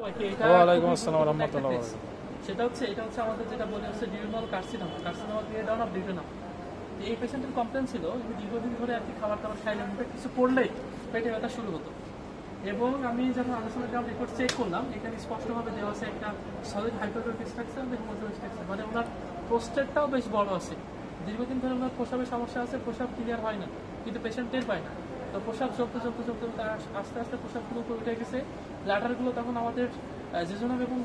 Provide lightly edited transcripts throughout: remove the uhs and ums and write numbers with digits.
ওয়ালাইকুম আসসালাম রাহমাতুল্লাহ। সেটা হচ্ছে এটা হচ্ছে আমাদের যেটা বলে হচ্ছে duodenal carcinoma, carcinoma create down of duodenum. এই পেশেন্টের কমপ্লেন ছিল যে দীর্ঘদিন ধরে আর কি খাবার দাবার খাইলে মুখে কিছু পড়লেই পেটে ব্যথা শুরু হতো। এবং আমি যখন আলোচনাগ্রাম রিপোর্ট চেক করলাম, এখানে স্পষ্টভাবে দেওয়া আছে একটা সলিড হাইপোক্লোরিক স্ট্রাকচার এবং হোমোজেনিক স্ট্রাকচার, মানে ওনার প্রোস্টেটটাও বেশ বড় আছে। দীর্ঘদিন ধরে ওনার প্রসাবের সমস্যা আছে, প্রসাব ক্লিয়ার হয় না, কিন্তু পেশেন্ট টের পায় না। তো প্রসাব চলতে চলতে চলতে তার আস্তে আস্তে প্রসাবগুলো উপরে উঠে গেছে। ব্লাডারগুলো তখন আমাদের যেজন্য এবং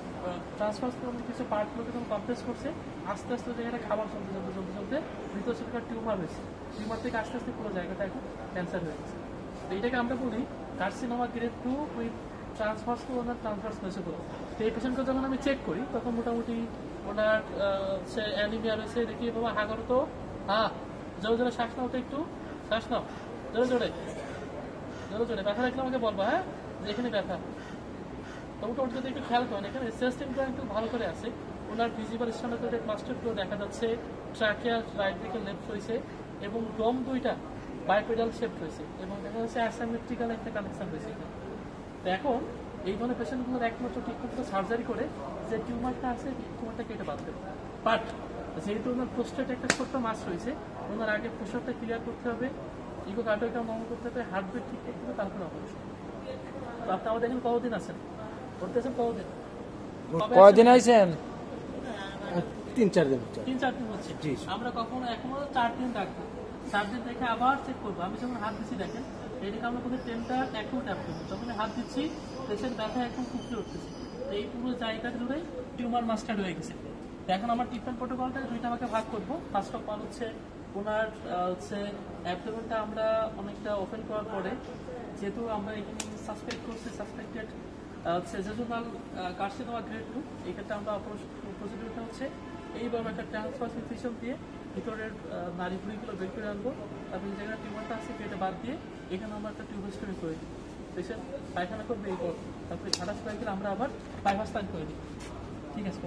ট্রান্সফার কিছু পার্টগুলোকে তখন কমপ্রেস করছে। আস্তে আস্তে জায়গাটা খাবার চলতে চলতে চলতে চলতে ভিতর সেখানে টিউমার হয়েছে। টিউমার থেকে আস্তে আস্তে পুরো জায়গাটা এখন ক্যান্সার হয়ে গেছে। তো এটাকে আমরা বলি carcinoma grade 2 with transfers to owner transfers mesocol. তো এই পেশেন্টকে যখন আমি চেক করি তখন মোটামুটি ওনার সে অ্যানিমিয়া রয়েছে। দেখি বাবা হাগর তো জোরে জোরে শ্বাস নাও, তো একটু শ্বাস নাও জোরে জোরে জোরে জোরে। ব্যথা দেখলে আমাকে বলবা, হ্যাঁ, যে এখানে ব্যথা। তো মোটামুটি যদি একটু খেয়াল করেন, এখানে সিস্টেমটা একটু ভালো করে আছে। ওনার ভিজিবল স্ট্যান্ডার্ড ক্লাস্টারগুলো দেখা যাচ্ছে, ট্রাকিয়া রাইট দিকে লেফট হয়েছে এবং ডোম দুইটা বাইপেডাল শেপ হয়েছে এবং দেখা যাচ্ছে অ্যাসাইমেট্রিক্যাল একটা কানেকশন হয়েছে। তো এখন এই ধরনের পেশেন্টগুলোর একমাত্র ট্রিটমেন্ট সার্জারি করে যে টিউমারটা আছে টিউমারটা কেটে বাদ দেবে। বাট যেহেতু ওনার প্রোস্টেট একটা ছোট্ট মাস রয়েছে, ওনার আগে প্রসাবটা ক্লিয়ার করতে হবে, ইকোকার্ডিওগ্রাম নর্মাল করতে হবে, হার্টবিট ঠিক করতে হবে, তারপরে অপারেশন। তো আপনি আমাদের এখানে কতদিন আছেন, করতেছেন কতদিন? কয়দিন আইছেন? 3-4 দিন। 3-4 দিন হচ্ছে। আমরা কখনো এখনো 4 দিন রাখবো, 4 দিন দেখে আবার চেক করবো। আমি যখন হাত দিচ্ছি দেখেন, এটাকে আমরা কোনো টেনটা একটু ট্যাপ করবো। যখন হাত দিচ্ছি পেশেন্ট ব্যথা একদম কুকড়ে উঠতেছে। তো এই পুরো জায়গা জুড়ে টিউমার মাস্টার্ড হয়ে গেছে। তো এখন আমার ট্রিটমেন্ট প্রোটোকলটা দুইটা আমাকে ভাগ করবো। ফার্স্ট অফ অল হচ্ছে ওনার হচ্ছে অ্যাবডোমেনটা আমরা অনেকটা ওপেন করার পরে, যেহেতু আমরা এখানে সাসপেক্ট করছি সাসপেক্টেড সেজনাল কার্সিনোমা গ্রেড 2, এই ক্ষেত্রে আমরা প্রসিডিউরটা হচ্ছে এইভাবে একটা ট্রান্সফার ইনফিউশন দিয়ে ভিতরের নাড়িভুড়িগুলো বের করে আনবো। তারপরে যে জায়গায় টিউমারটা আছে কেটে বাদ দিয়ে এখানে আমরা একটা টিউবেস্টমি করে দিই। পেশেন্ট পায়খানা করবে এই পর, তারপরে ঝাড়া শুকাই গেলে আমরা আবার বাইপাস করে দিই। ঠিক আছে।